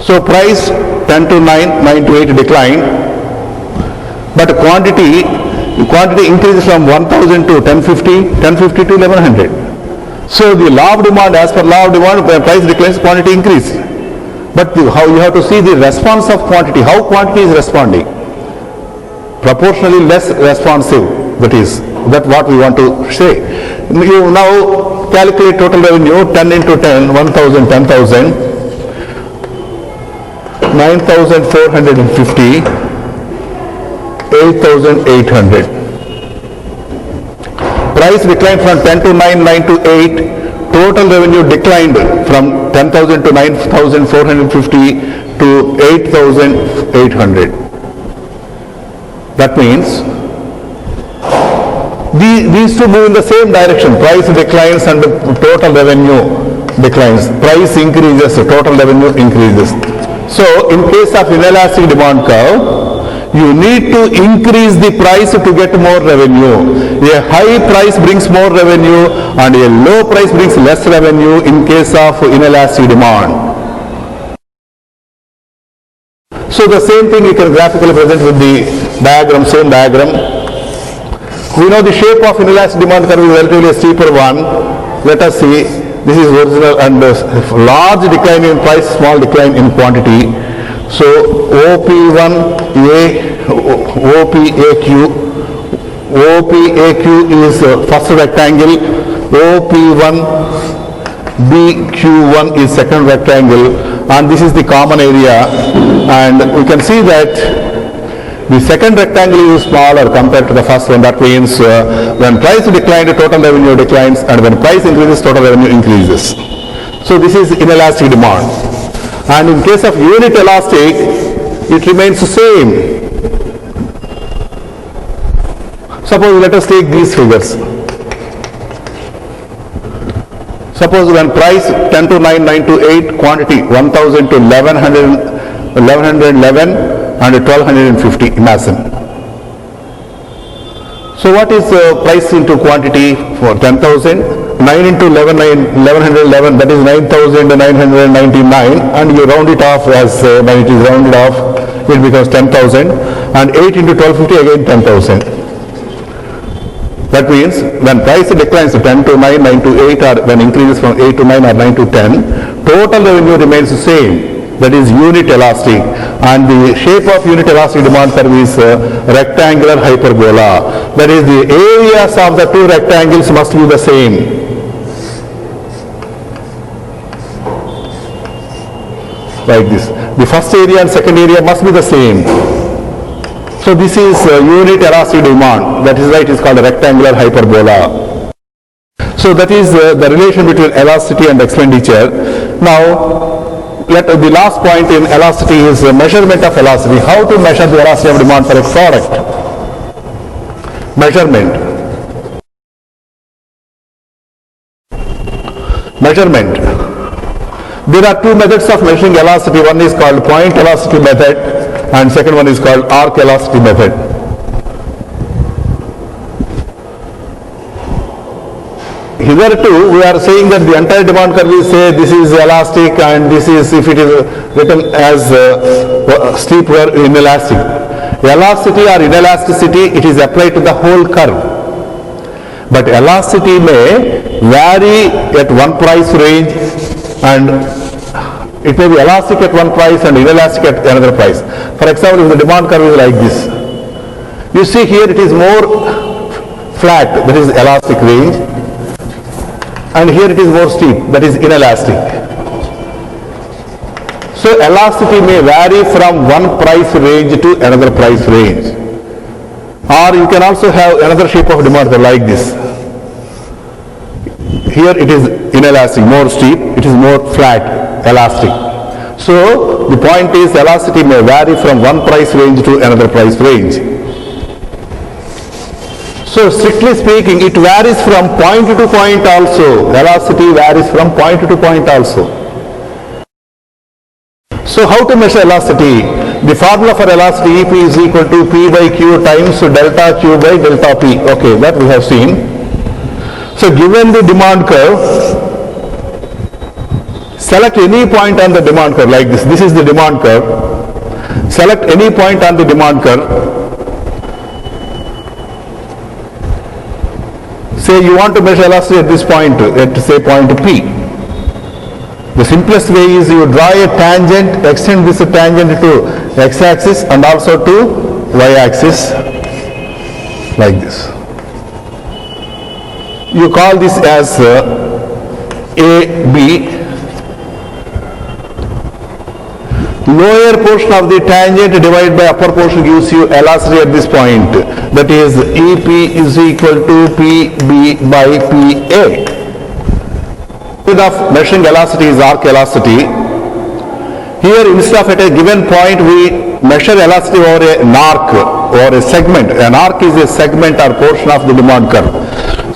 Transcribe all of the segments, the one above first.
So price 10 to 9, 9 to 8 decline, but quantity increases from 1000 to 1050, 1050 to 1100. So the law of demand, as per law of demand, when price declines, quantity increase. But how you have to see the response of quantity, how quantity is responding. Proportionally less responsive, that what we want to say. You now calculate total revenue, 10 into 10, 1000, 10,000, 9,450, 8,800. Price declined from 10 to 9, 9 to 8. Total revenue declined from 10,000 to 9,450 to 8,800. That means these two move in the same direction. Price declines and total revenue declines. Price increases, total revenue increases. So in case of inelastic demand curve, you need to increase the price to get more revenue. A high price brings more revenue and a low price brings less revenue in case of inelastic demand. So the same thing you can graphically present with the diagram, same diagram. We know the shape of inelastic demand curve is relatively a steeper one. Let us see. This is original and large decline in price, small decline in quantity. So OP1A, OPAQ, OPAQ is first rectangle, OP1BQ1 is second rectangle, and this is the common area, and we can see that the second rectangle is smaller compared to the first one. That means when price declines, total revenue declines, and when price increases, total revenue increases. So this is inelastic demand. And in case of unit elastic, it remains the same. Suppose let us take these figures. Suppose when price 10 to 9, 9 to 8, quantity 1000 to 1111 and 1250, imagine. So what is price into quantity for 10,000? 9 into 1111, that is 9,999, and you round it off as when it is rounded off, it becomes 10,000, and 8 into 1250 again 10,000. That means when price declines to 10 to 9, 9 to 8, or when increases from 8 to 9 or 9 to 10, total revenue remains the same. That is unit elastic, and the shape of unit elastic demand curve is rectangular hyperbola. That is, the areas of the two rectangles must be the same. Like this. The first area and second area must be the same. So this is unit elastic demand. That is why it is called a rectangular hyperbola. So that is the relation between elasticity and expenditure. Now, the last point in elasticity is measurement of elasticity. How to measure the elasticity of demand for a product? Measurement. There are two methods of measuring elasticity. One is called point elasticity method, and second one is called arc elasticity method. Hitherto, we are saying that the entire demand curve is say this is elastic, and this is, if it is written as steep or inelastic. Elasticity or inelasticity, it is applied to the whole curve. But elasticity may vary at one price range, and it may be elastic at one price and inelastic at another price. For example, if the demand curve is like this, you see here it is more flat, that is elastic range, and here it is more steep, that is inelastic. So elasticity may vary from one price range to another price range. Or you can also have another shape of demand like this. Here it is inelastic, more steep, it is more flat, elastic. So the point is elasticity may vary from one price range to another price range. So strictly speaking, it varies from point to point also. Elasticity varies from point to point also. So how to measure elasticity? The formula for elasticity, EP is equal to P by Q times delta Q by delta P. Okay, that we have seen. So given the demand curve, Select any point on the demand curve like this. This is the demand curve. Select any point on the demand curve. Say you want to measure elasticity at this point, at say point P. The simplest way is you draw a tangent, extend this tangent to x-axis and also to y-axis like this. You call this as AB. Lower portion of the tangent divided by upper portion gives you elasticity at this point. That is EP is equal to PB by PA. Method of measuring elasticity is arc elasticity. Here instead of at a given point we measure elasticity over an arc or a segment. An arc is a segment or portion of the demand curve.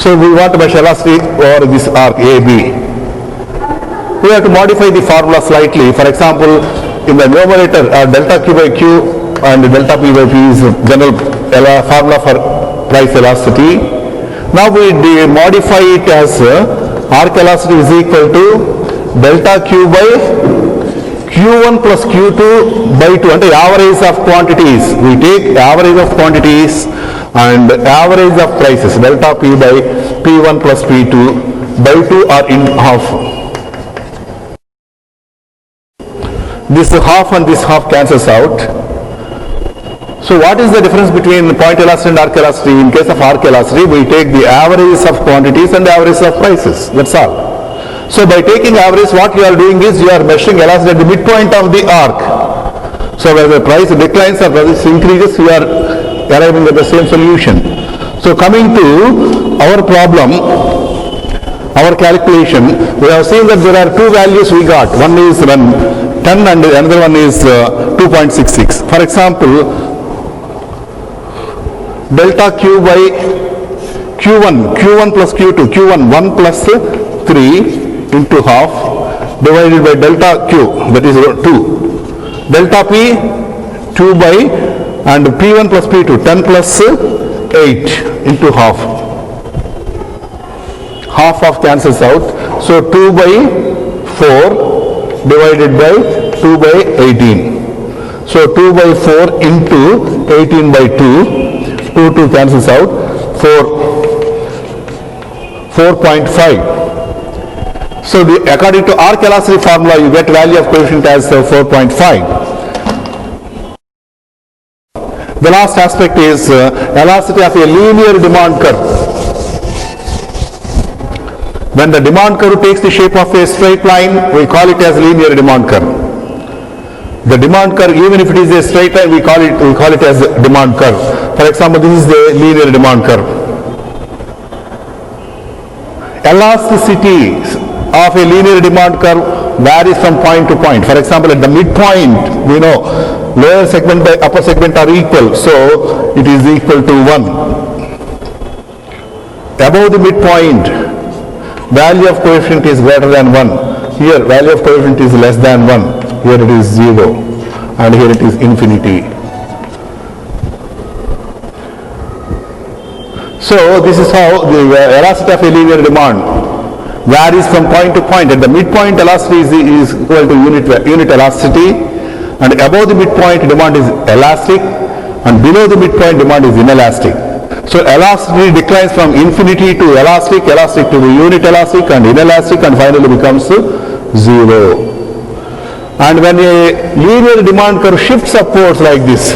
So we want to measure elasticity over this arc AB. We have to modify the formula slightly. For example, in the numerator delta Q by Q and delta P by P is general formula for price elasticity. Now we modify it as arc elasticity is equal to delta Q by Q1 plus Q2 by 2 and the average of quantities. We take average of quantities and average of prices. Delta P by P1 plus P2 by 2 are in half. This half and this half cancels out. So what is the difference between point elasticity and arc elasticity? In case of arc elasticity, we take the averages of quantities and the averages of prices. That's all. So by taking average, what you are doing is you are measuring elasticity at the midpoint of the arc. So when the price declines or price increases, you are arriving at the same solution. So coming to our problem, our calculation, we have seen that there are two values we got. One is 10 and another one is 2.66. For example, delta Q by Q1 plus Q2, Q1 1 plus 3 into half divided by delta Q, that is 2. Delta P 2 by and P1 plus P2 10 plus 8 into half. Half cancels out. So 2 by 4 divided by 2 by 18. So 2 by 4 into 18 by 2. 2 cancels out. 4.5. So according to arc elasticity formula, you get value of coefficient as 4.5. The last aspect is elasticity of a linear demand curve. When the demand curve takes the shape of a straight line, we call it as linear demand curve. The demand curve, even if it is a straight line, we call it as demand curve. For example, this is the linear demand curve. Elasticity of a linear demand curve varies from point to point. For example, at the midpoint, we know lower segment by upper segment are equal, so it is equal to 1. Above the midpoint, value of coefficient is greater than 1. Here, value of coefficient is less than 1. Here it is 0, and here it is infinity. So this is how the elasticity of a linear demand varies from point to point. At the midpoint, elasticity is equal to unit elasticity, and above the midpoint demand is elastic, and below the midpoint demand is inelastic. So elasticity declines from infinity to elastic, elastic to the unit elastic and inelastic, and finally becomes 0. And when a linear demand curve shifts upwards like this,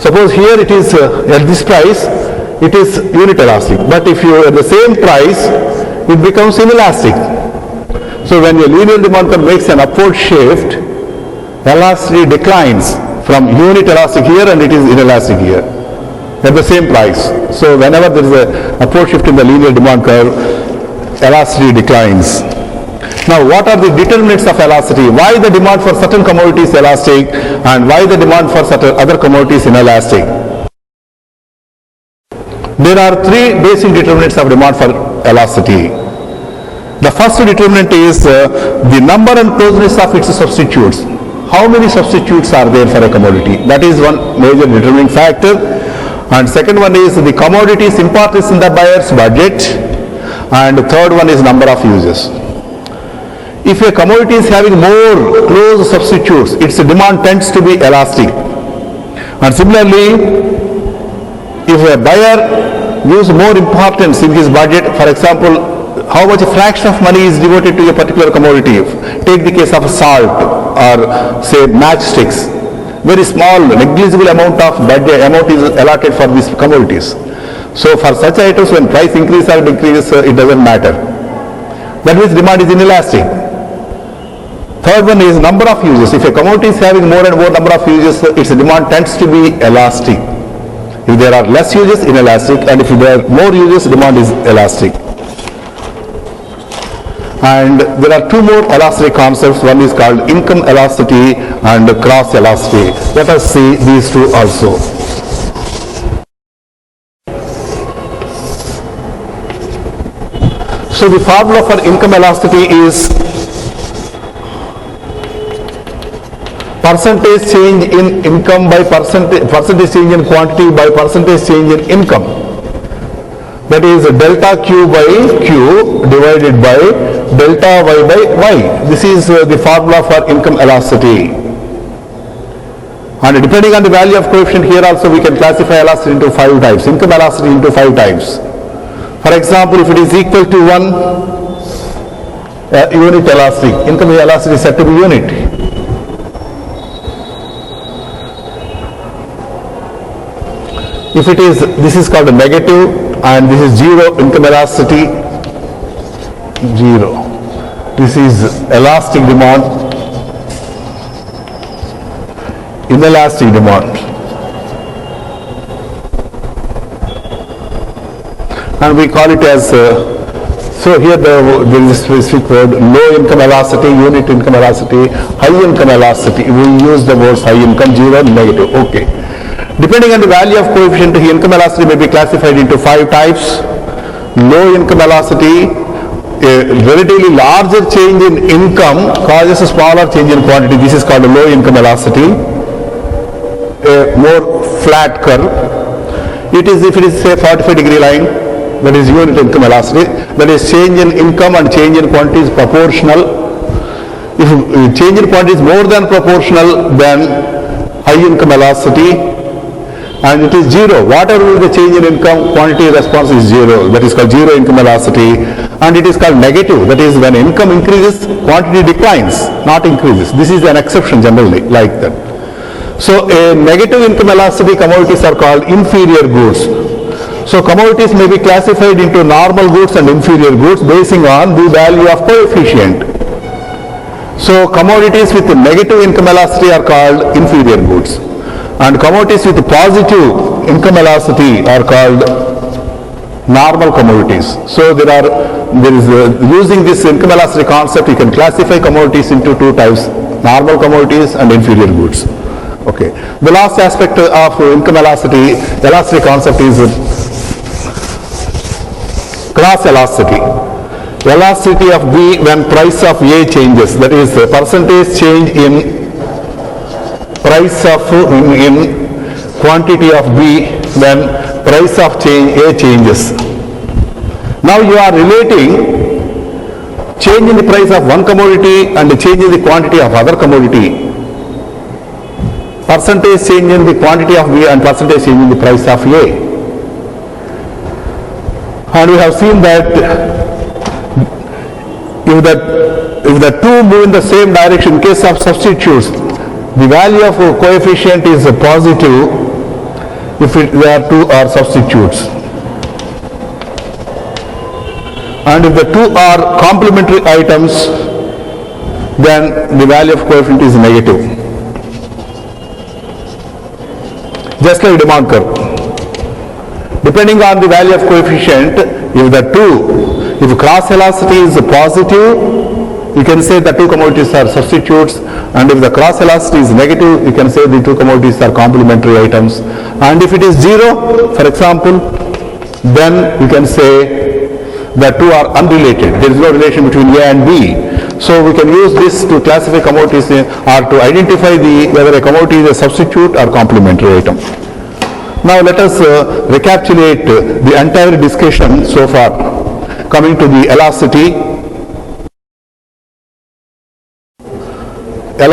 suppose here it is at this price, it is unit elastic, but if you at the same price, it becomes inelastic. So when a linear demand curve makes an upward shift, elasticity declines from unit elastic here and it is inelastic here at the same price. So whenever there is a upward shift in the linear demand curve, elasticity declines. Now what are the determinants of elasticity? Why the demand for certain commodities is elastic and why the demand for certain other commodities is inelastic? There are three basic determinants of demand for elasticity. The first determinant is the number and closeness of its substitutes. How many substitutes are there for a commodity? That is one major determining factor. And second one is the commodity's importance in the buyer's budget. And the third one is number of uses. If a commodity is having more close substitutes, its demand tends to be elastic. And similarly, if a buyer gives more importance in his budget, for example, how much a fraction of money is devoted to a particular commodity. Take the case of salt or say matchsticks. Very small, negligible amount of budget amount is allotted for these commodities. So for such items, when price increase or decrease, it doesn't matter. That means demand is inelastic. Third one is number of uses. If a commodity is having more and more number of uses, its demand tends to be elastic. If there are less uses, inelastic, and if there are more uses, demand is elastic. And there are two more elastic concepts. One is called income elasticity and cross elasticity. Let us see these two also. So the formula for income elasticity is percentage change in income by percentage change in quantity by percentage change in income. That is delta Q by Q divided by delta Y by Y. This is the formula for income elasticity. And depending on the value of coefficient, here also we can classify elasticity into 5 types. Income elasticity into 5 types. For example, if it is equal to 1 unit elastic, income elasticity is said to be unit. If it is, this is called a negative, and this is 0, income elasticity 0. This is elastic demand, inelastic demand. And we call it as, so here there is a specific word, low income elasticity, unit income elasticity, high income elasticity. We use the words high income, 0, negative, okay. Depending on the value of coefficient, the income elasticity may be classified into 5 types. Low income elasticity, a relatively larger change in income causes a smaller change in quantity. This is called a low income elasticity. A more flat curve. It is, if it is say 45-degree line, that is unit income elasticity. That is change in income and change in quantity is proportional. If change in quantity is more than proportional, then high income elasticity. And it is 0. Whatever will be the change in income, quantity response is 0. That is called 0 income elasticity. And it is called negative. That is when income increases, quantity declines, not increases. This is an exception generally like that. So a negative income elasticity commodities are called inferior goods. So commodities may be classified into normal goods and inferior goods basing on the value of coefficient. So commodities with negative income elasticity are called inferior goods. And commodities with positive income elasticity are called normal commodities. So there is using this income elasticity concept, you can classify commodities into 2 types, normal commodities and inferior goods. Okay. The last aspect of income elasticity concept is cross elasticity. Elasticity of B when price of A changes, that is percentage change in price of in quantity of B when price of change A changes. Now you are relating change in the price of one commodity and the change in the quantity of other commodity. Percentage change in the quantity of B and percentage change in the price of A. And we have seen that if the two move in the same direction, in case of substitutes, the value of a coefficient is positive if there are 2 are substitutes. And if the 2 are complementary items, then the value of coefficient is negative. Just like demand curve. Depending on the value of coefficient, if cross elasticity is positive, you can say the 2 commodities are substitutes, and if the cross elasticity is negative, you can say the 2 commodities are complementary items. And if it is 0, for example, then you can say the 2 are unrelated. There is no relation between A and B. So we can use this to classify commodities or to identify whether a commodity is a substitute or complementary item. Now let us recapitulate the entire discussion so far. Coming to the elasticity, elasticity